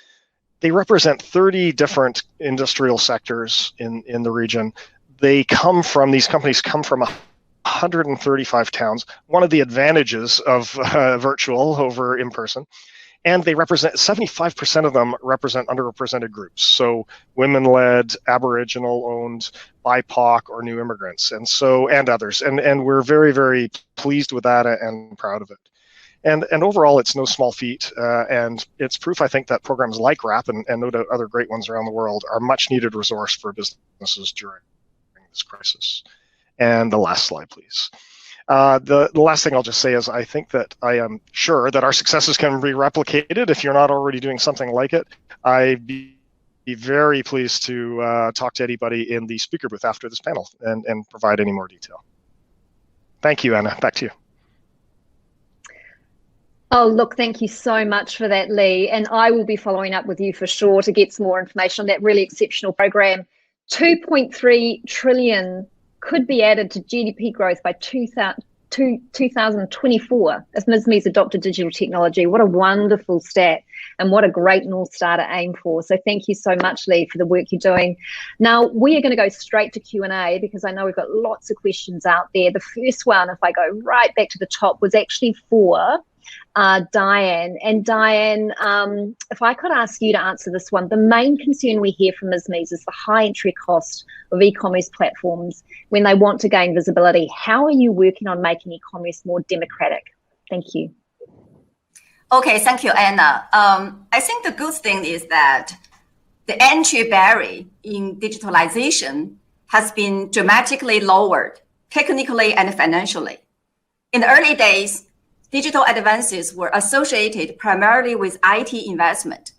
[SPEAKER 6] They represent 30 different industrial sectors in the region. These companies come from 135 towns. One of the advantages of virtual over in-person, and they represent 75% of them represent underrepresented groups. So women-led, Aboriginal-owned, BIPOC, or new immigrants, and others. And we're very, very pleased with that and proud of it. And overall, it's no small feat, and it's proof, I think, that programs like WRAP and no doubt other great ones around the world are much needed resource for businesses during this crisis. And the last slide, please. The last thing I'll just say is I think that I am sure that our successes can be replicated if you're not already doing something like it. I'd be very pleased to talk to anybody in the speaker booth after this panel and provide any more detail. Thank you, Anna. Back to you.
[SPEAKER 2] Oh, look, thank you so much for that, Lee. And I will be following up with you for sure to get some more information on that really exceptional program. 2.3 trillion could be added to GDP growth by 2024 if MSMEs adopted digital technology. What a wonderful stat, and what a great North Star to aim for. So thank you so much, Lee, for the work you're doing. Now, we are going to go straight to Q&A because I know we've got lots of questions out there. The first one, if I go right back to the top, was actually for Diane. And Diane, if I could ask you to answer this one, the main concern we hear from MSMEs is the high entry cost of e-commerce platforms when they want to gain visibility. How are you working on making e-commerce more democratic? Thank you.
[SPEAKER 3] Okay, thank you, Anna. I think the good thing is that the entry barrier in digitalization has been dramatically lowered, technically and financially. In the early days, digital advances were associated primarily with IT investment.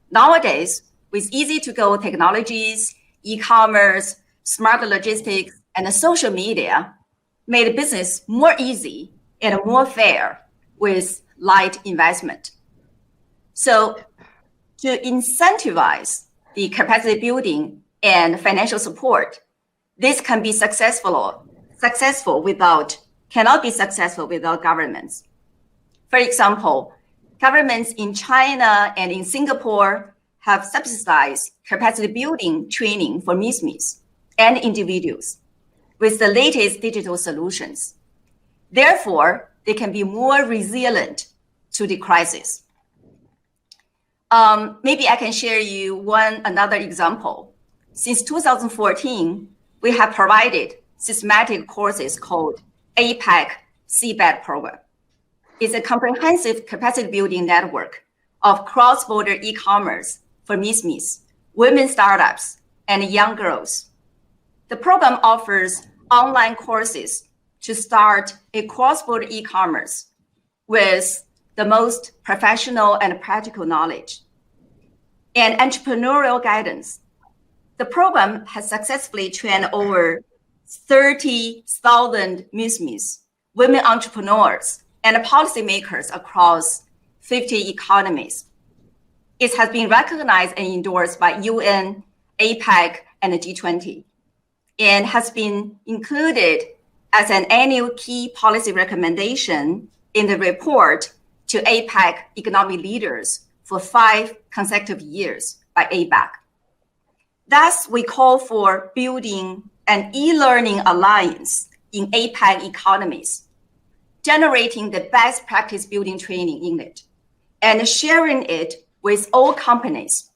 [SPEAKER 3] Nowadays, with easy-to-go technologies, e-commerce, smart logistics, and social media, made business more easy and more fair with light investment. So to incentivize the capacity building and financial support, this can be cannot be successful without governments. For example, governments in China and in Singapore have subsidized capacity building training for MSMEs and individuals with the latest digital solutions. Therefore, they can be more resilient to the crisis. Maybe I can share you another example. Since 2014, we have provided systematic courses called ABAC CBAT program. It's a comprehensive capacity building network of cross-border e-commerce for MSMEs, women startups, and young girls. The program offers online courses to start a cross-border e-commerce with the most professional and practical knowledge and entrepreneurial guidance. The program has successfully trained over 30,000 MSMEs, women entrepreneurs, and policymakers across 50 economies. It has been recognized and endorsed by UN, APAC, and the G20, and has been included as an annual key policy recommendation in the report to APAC economic leaders for 5 consecutive years by ABAC. Thus, we call for building an e-learning alliance in APAC economies, generating the best practice building training in it, and sharing it with all companies.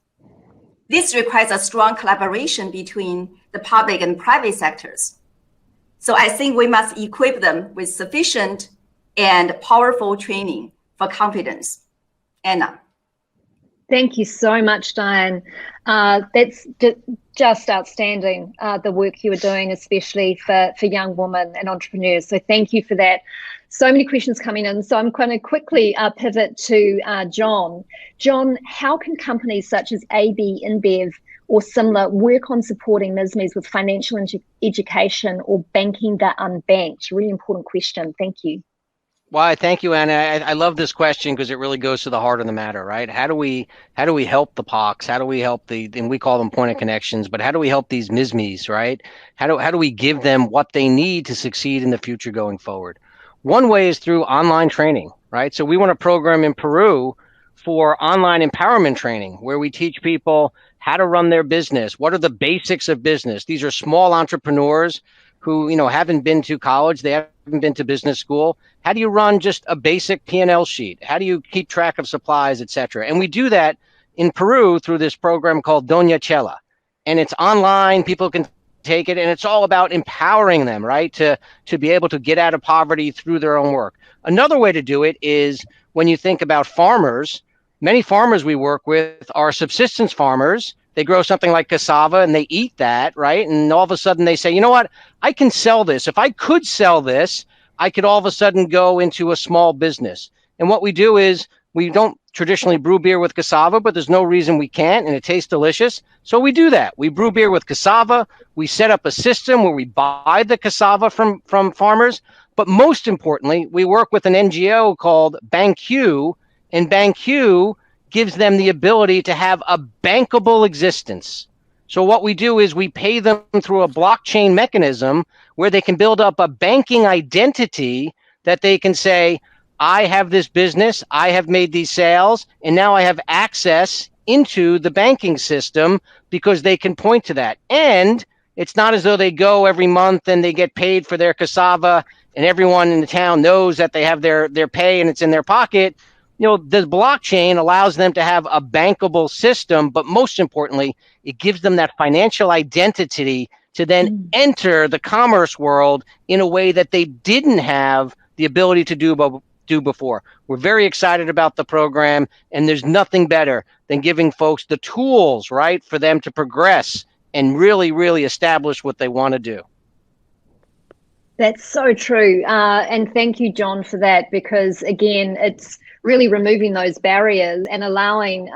[SPEAKER 3] This requires a strong collaboration between the public and private sectors. So I think we must equip them with sufficient and powerful training for confidence. Anna.
[SPEAKER 2] Thank you so much, Diane. That's just outstanding, the work you are doing, especially for young women and entrepreneurs. So thank you for that. So many questions coming in. So I'm going to quickly pivot to John. John, how can companies such as AB InBev or similar work on supporting MSMEs with financial education or banking the unbanked? Really important question. Thank you.
[SPEAKER 4] Well, thank you, Anna. I love this question because it really goes to the heart of the matter, right? How do we help the POCs? How do we help and we call them point of connections, but how do we help these MSMEs, right? How do we give them what they need to succeed in the future going forward? One way is through online training, right? So we want a program in Peru for online empowerment training where we teach people how to run their business. What are the basics of business? These are small entrepreneurs who, haven't been to college. They haven't been to business school. How do you run just a basic P&L sheet? How do you keep track of supplies, et cetera? And we do that in Peru through this program called Doña Chela. And it's online. People can take it. And it's all about empowering them, right, to be able to get out of poverty through their own work. Another way to do it is when you think about farmers. Many farmers we work with are subsistence farmers. They grow something like cassava and they eat that, right? And all of a sudden they say, you know what? I can sell this. If I could sell this, I could all of a sudden go into a small business. And what we do is we don't traditionally brew beer with cassava, but there's no reason we can't, and it tastes delicious. So we do that. We brew beer with cassava. We set up a system where we buy the cassava from farmers. But most importantly, we work with an NGO called BankQ, and BankQ gives them the ability to have a bankable existence. So what we do is we pay them through a blockchain mechanism where they can build up a banking identity that they can say, I have this business, I have made these sales, and now I have access into the banking system because they can point to that. And it's not as though they go every month and they get paid for their cassava and everyone in the town knows that they have their pay and it's in their pocket. The blockchain allows them to have a bankable system, but most importantly, it gives them that financial identity to then enter the commerce world in a way that they didn't have the ability to do before. We're very excited about the program, and there's nothing better than giving folks the tools, right, for them to progress and really, really establish what they want to do.
[SPEAKER 2] That's so true. And thank you, John, for that, because again, it's really removing those barriers and allowing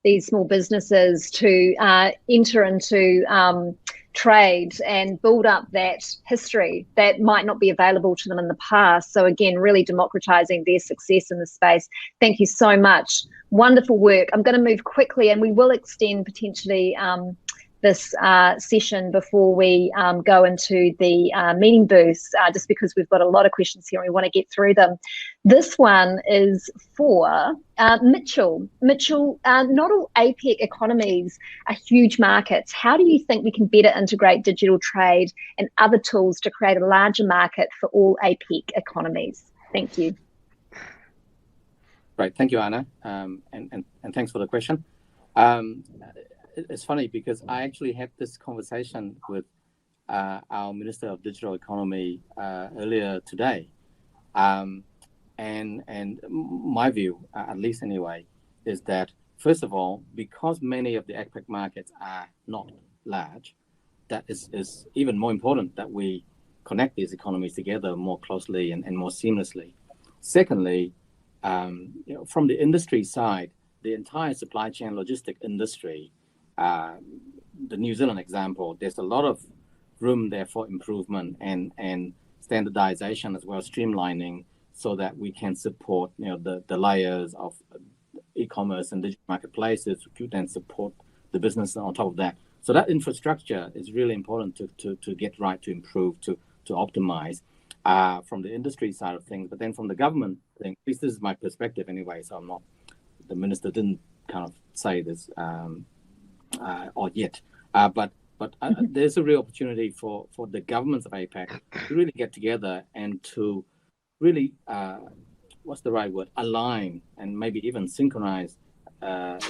[SPEAKER 2] these small businesses to enter into trade and build up that history that might not be available to them in the past. So again, really democratizing their success in the space. Thank you so much. Wonderful work. I'm going to move quickly, and we will extend potentially this session before we go into the meeting booths, just because we've got a lot of questions here and we want to get through them. This one is for Mitchell. Mitchell, not all APEC economies are huge markets. How do you think we can better integrate digital trade and other tools to create a larger market for all APEC economies? Thank you.
[SPEAKER 5] Right, thank you, Anna, and thanks for the question. It's funny because I actually had this conversation with our Minister of Digital Economy earlier today. And my view, at least anyway, is that, first of all, because many of the APEC markets are not large, that is even more important that we connect these economies together more closely and more seamlessly. Secondly, from the industry side, the entire supply chain logistic industry, the New Zealand example, there's a lot of room there for improvement and standardization as well as streamlining so that we can support the layers of e-commerce and digital marketplaces to then support the business on top of that. So that infrastructure is really important to get right, to improve, to optimize from the industry side of things. But then from the government thing, at least this is my perspective anyway, so I'm not, the minister didn't kind of say this or yet. But there's a real opportunity for the governments of APAC to really get together and to really, what's the right word, align and maybe even synchronize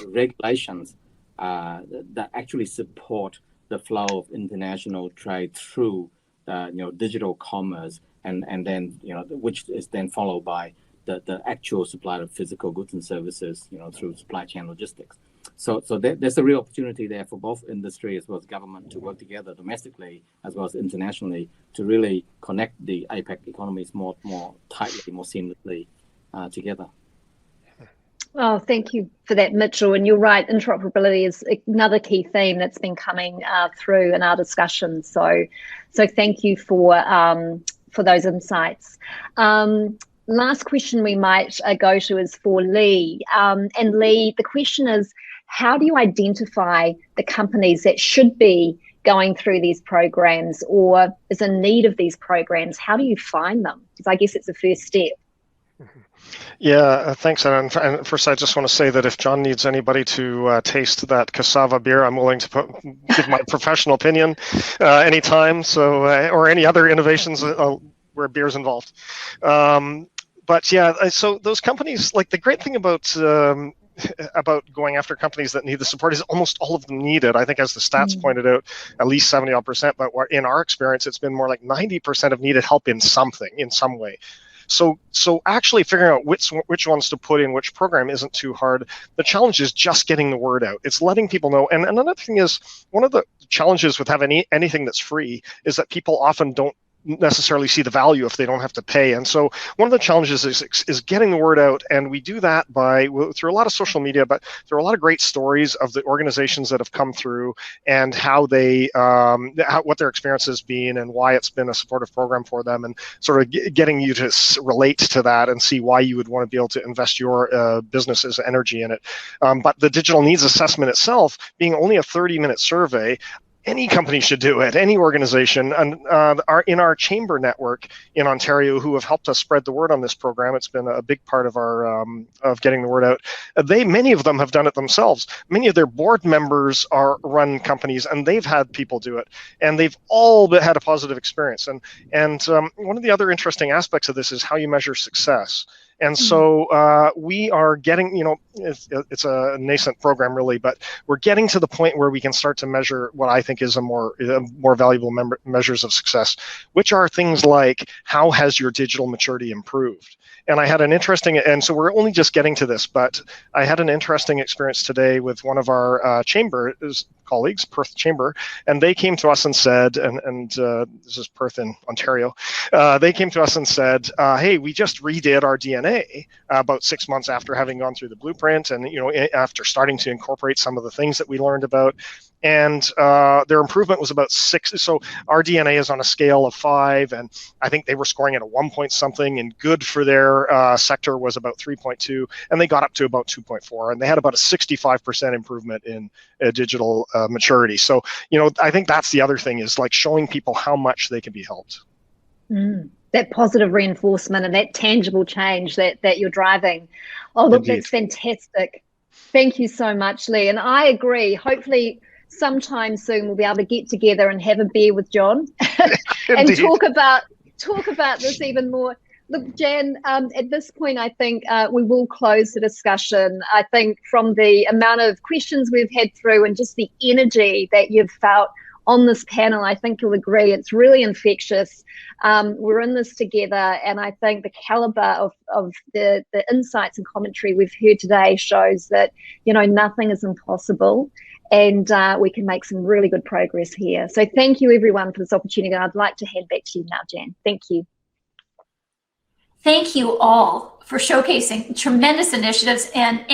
[SPEAKER 5] regulations that actually support the flow of international trade through digital commerce, and then which is then followed by the actual supply of physical goods and services through supply chain logistics. So there's a real opportunity there for both industry as well as government to work together domestically as well as internationally to really connect the APAC economies more tightly, more seamlessly together.
[SPEAKER 2] Oh, thank you for that, Mitchell. And you're right, interoperability is another key theme that's been coming through in our discussion. So thank you for those insights. Last question we might go to is for Lee. And Lee, the question is, how do you identify the companies that should be going through these programs or is in need of these programs? How do you find them? Because I guess it's the first step.
[SPEAKER 6] Yeah, thanks. And first, I just want to say that if John needs anybody to taste that cassava beer, I'm willing to give my professional opinion anytime. So, or any other innovations where beer's involved. But yeah, so those companies, like the great thing about going after companies that need the support is almost all of them need it. I think, as the stats pointed out, at least 70%. But in our experience, it's been more like 90% have needed help in something, in some way. So actually figuring out which ones to put in which program isn't too hard. The challenge is just getting the word out. It's letting people know. And another thing is, one of the challenges with having anything that's free is that people often don't necessarily see the value if they don't have to pay. And so one of the challenges is getting the word out, and we do that through a lot of social media, but through a lot of great stories of the organizations that have come through and how they what their experience has been and why it's been a supportive program for them, and sort of getting you to relate to that and see why you would want to be able to invest your business's energy in it. But the digital needs assessment itself, being only a 30-minute survey, any company should do it, any organization. And in our chamber network in Ontario, who have helped us spread the word on this program, it's been a big part of our of getting the word out. Many of them have done it themselves. Many of their board members run companies, and they've had people do it, and they've all had a positive experience. And one of the other interesting aspects of this is how you measure success. And so we are getting, it's a nascent program really, but we're getting to the point where we can start to measure what I think is a more valuable measures of success, which are things like, how has your digital maturity improved? And I had an interesting, and so we're only just getting to this, but I had an interesting experience today with one of our chamber colleagues, Perth Chamber, and they came to us and said, and this is Perth in Ontario, they came to us and said, hey, we just redid our DNA about 6 months after having gone through the blueprint, and after starting to incorporate some of the things that we learned about. And their improvement was about 6. So our DNA is on a scale of 5, and I think they were scoring at a 1 point something, and good for their sector was about 3.2, and they got up to about 2.4, and they had about a 65% improvement in digital maturity. So, I think that's the other thing, is like showing people how much they can be helped.
[SPEAKER 2] That positive reinforcement and that tangible change that you're driving. Oh, look, Indeed. That's fantastic. Thank you so much, Lee. And I agree. Hopefully, sometime soon we'll be able to get together and have a beer with John and talk about this even more. Look, Jan, at this point, I think we will close the discussion. I think from the amount of questions we've had through and just the energy that you've felt on this panel, I think you'll agree it's really infectious. We're in this together, and I think the caliber of the insights and commentary we've heard today shows that, nothing is impossible, and we can make some really good progress here. So thank you, everyone, for this opportunity. I'd like to hand back to you now, Jan. Thank you.
[SPEAKER 1] Thank you all for showcasing tremendous initiatives and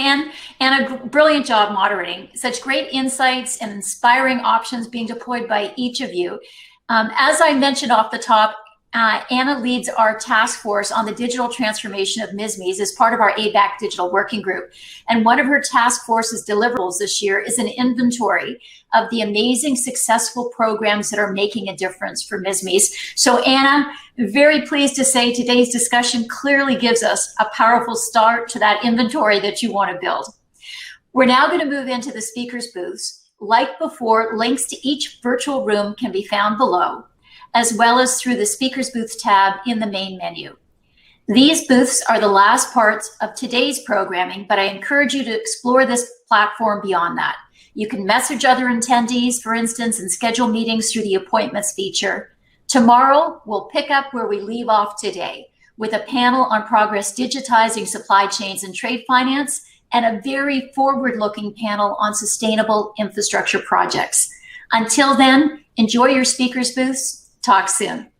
[SPEAKER 1] a brilliant job moderating. Such great insights and inspiring options being deployed by each of you. As I mentioned off the top, Anna leads our task force on the digital transformation of MSMEs as part of our ABAC digital working group. And one of her task force's deliverables this year is an inventory of the amazing successful programs that are making a difference for MSMEs. So Anna, very pleased to say today's discussion clearly gives us a powerful start to that inventory that you want to build. We're now going to move into the speakers' booths. Like before, links to each virtual room can be found below, as well as through the speakers booth tab in the main menu. These booths are the last parts of today's programming, but I encourage you to explore this platform beyond that. You can message other attendees, for instance, and schedule meetings through the appointments feature. Tomorrow, we'll pick up where we leave off today with a panel on progress digitizing supply chains and trade finance, and a very forward-looking panel on sustainable infrastructure projects. Until then, enjoy your speakers booths. Talk soon.